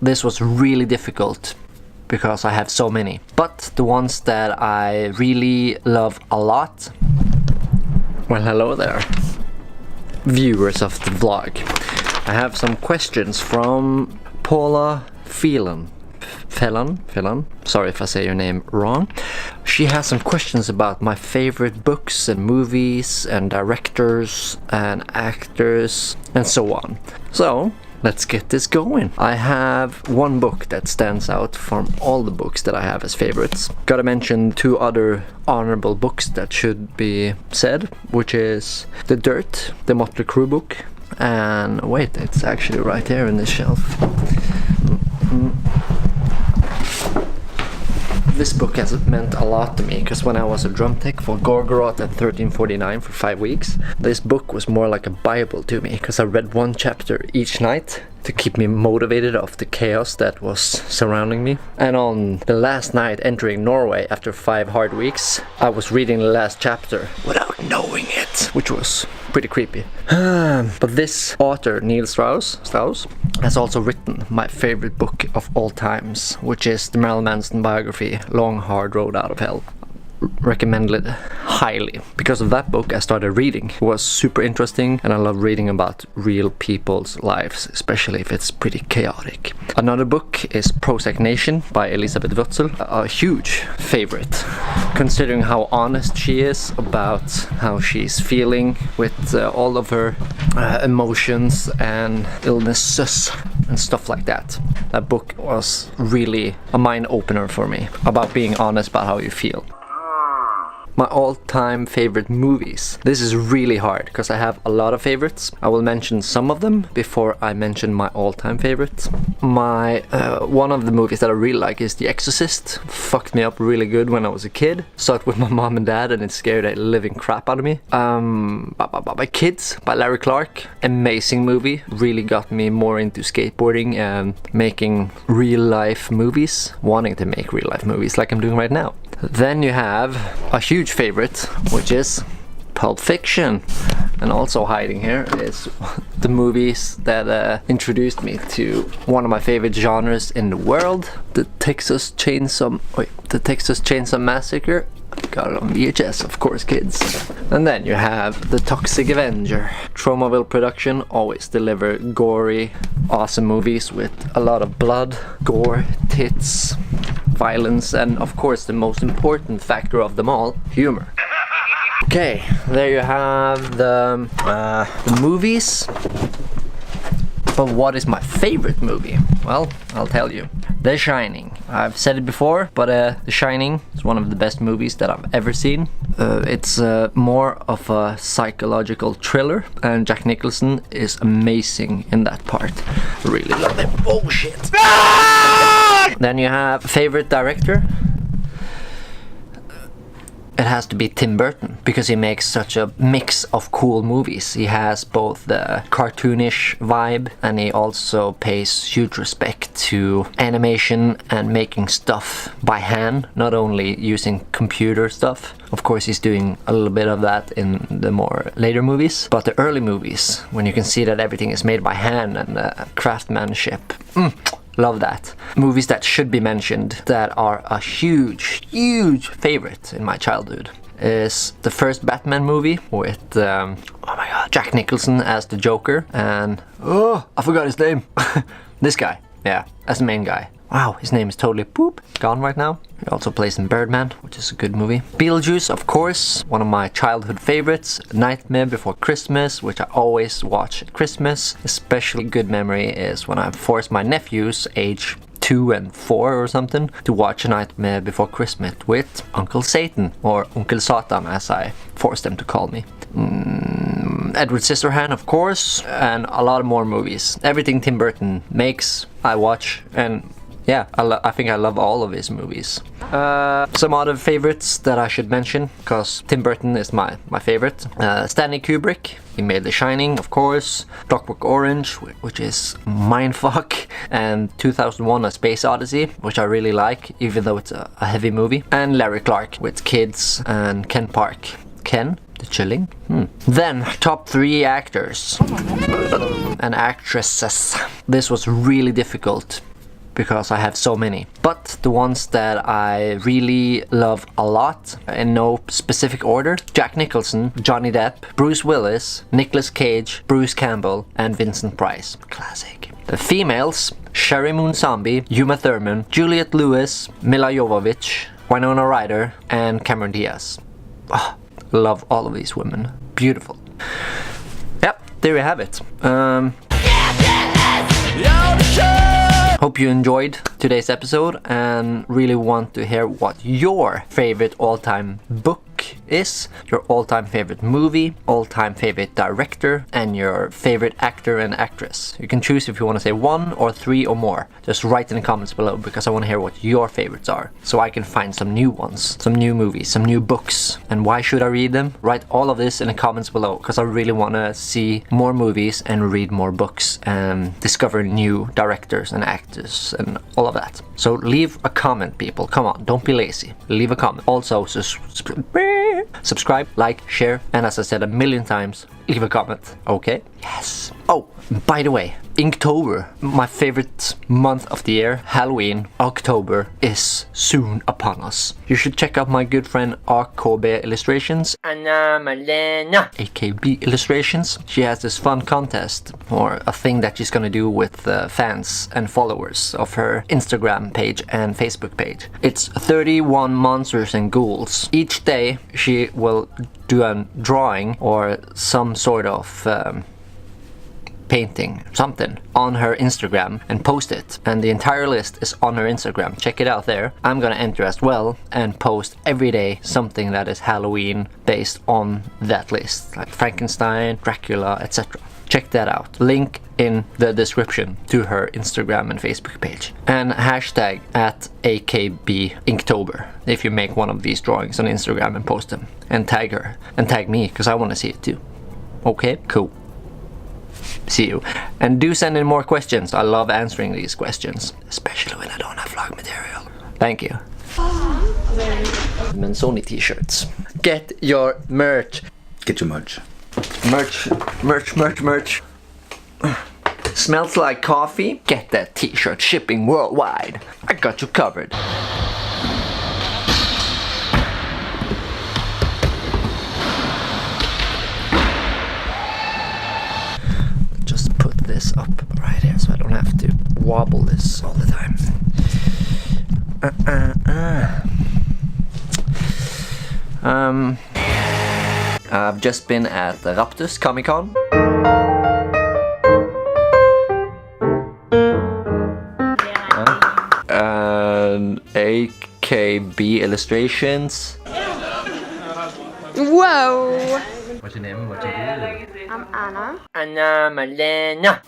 This was really difficult because I have so many. But the ones that I really love a lot... Well, hello there, viewers of the vlog. I have some questions from Paula Phelan. Sorry if I say your name wrong. She has some questions about my favorite books and movies and directors and actors and so on. So let's get this going. I have one book that stands out from all the books that I have as favorites. Gotta mention two other honorable books that should be said, which is The Dirt, the Motley Crue book, and wait, it's actually right here in this shelf. This book has meant a lot to me because when I was a drum tech for Gorgoroth at 1349 for 5 weeks, this book was more like a Bible to me because I read one chapter each night to keep me motivated of the chaos that was surrounding me. And on the last night entering Norway after 5 hard weeks, I was reading the last chapter without knowing it, which was pretty creepy. But this author, Neil Strauss, has also written my favorite book of all times, which is the Marilyn Manson biography, Long Hard Road Out of Hell. Recommended highly. Because of that book I started reading. It was super interesting and I love reading about real people's lives, especially if it's pretty chaotic. Another book is Prozac Nation by Elisabeth Wurtzel, a huge favorite considering how honest she is about how she's feeling with all of her emotions and illnesses and stuff like that. That book was really a mind opener for me about being honest about how you feel. My all-time favorite movies. This is really hard because I have a lot of favorites. I will mention some of them before I mention my all-time favorites. One of the movies that I really like is The Exorcist. Fucked me up really good when I was a kid. Saw it with my mom and dad and it scared the living crap out of me. By Kids by Larry Clark. Amazing movie. Really got me more into skateboarding and making real-life movies. Wanting to make real-life movies like I'm doing right now. Then you have a huge favorite, which is Pulp Fiction. And also hiding here is the movies that introduced me to one of my favorite genres in the world, the Texas Chainsaw Massacre. Got it on VHS, of course, kids. And then you have The Toxic Avenger. Tromaville production always deliver gory, awesome movies with a lot of blood, gore, tits, violence, and of course the most important factor of them all, humor. Okay, there you have the movies. But what is my favorite movie? Well, I'll tell you. The Shining. I've said it before, but The Shining is one of the best movies that I've ever seen. It's more of a psychological thriller, and Jack Nicholson is amazing in that part. Really love him. Oh shit! Then you have favorite director. It has to be Tim Burton, because he makes such a mix of cool movies. He has both the cartoonish vibe, and he also pays huge respect to animation and making stuff by hand, not only using computer stuff. Of course, he's doing a little bit of that in the more later movies, but the early movies, when you can see that everything is made by hand and craftsmanship. Love that. Movies that should be mentioned that are a huge favorite in my childhood is the first Batman movie with oh my god, Jack Nicholson as the Joker, and oh, I forgot his name. This guy, yeah, as the main guy. Wow, his name is totally gone right now. He also plays in Birdman, which is a good movie. Beetlejuice, of course, one of my childhood favorites. Nightmare Before Christmas, which I always watch at Christmas. Especially good memory is when I forced my nephews, age 2 and 4 or something, to watch A Nightmare Before Christmas with Uncle Satan, or Uncle Satan as I forced them to call me. Edward Scissorhands, of course, and a lot more movies. Everything Tim Burton makes, I watch, and yeah, I think I love all of his movies. Some other favorites that I should mention, because Tim Burton is my favorite. Stanley Kubrick, he made The Shining, of course. Clockwork Orange, which is mindfuck. And 2001 A Space Odyssey, which I really like, even though it's a heavy movie. And Larry Clark with Kids and Ken Park. Ken? The Chilling? Then, top 3 actors and actresses. This was really difficult because I have so many. But the ones that I really love a lot, in no specific order: Jack Nicholson, Johnny Depp, Bruce Willis, Nicolas Cage, Bruce Campbell, and Vincent Price. Classic. The females: Sherry Moon Zombie, Uma Thurman, Juliette Lewis, Mila Jovovich, Winona Ryder, and Cameron Diaz. Oh, love all of these women. Beautiful. Yep, there we have it. Hope you enjoyed today's episode and really want to hear what your favorite all-time book is, your all-time favorite movie, all-time favorite director, and your favorite actor and actress. You can choose if you want to say 1 or 3 or more. Just write in the comments below, because I want to hear what your favorites are, so I can find some new ones, some new movies, some new books. And why should I read them? Write all of this in the comments below, because I really want to see more movies and read more books and discover new directors and actors and all of that. So leave a comment, people. Come on, don't be lazy. Leave a comment. Also, subscribe, like, share, and as I said a million times, leave a comment, okay? Yes. Oh, by the way, Inktober, my favorite month of the year, Halloween, October, is soon upon us. You should check out my good friend AKB Illustrations. AKB Illustrations. She has this fun contest, or a thing that she's gonna do with fans and followers of her Instagram page and Facebook page. It's 31 monsters and ghouls. Each day she will do a drawing or some sort of painting, something, on her Instagram and post it. And the entire list is on her Instagram. Check it out there. I'm gonna enter as well and post every day something that is Halloween based on that list, like Frankenstein, Dracula, etc. Check that out. Link in the description to her Instagram and Facebook page. And hashtag at AKB Inktober if you make one of these drawings on Instagram and post them. And tag her. And tag me, because I want to see it too. Okay? Cool. See you. And do send in more questions. I love answering these questions, especially when I don't have vlog material. Thank you. Mentzoni t-shirts. Get your merch. Get your merch. Merch. Smells like coffee? Get that t-shirt shipping worldwide. I got you covered. Just put this up right here so I don't have to wobble this all the time. I've just been at the Raptus Comic-Con. And AKB Illustrations. Whoa! What's your name? What's your name? I'm Anna. Anna Malena.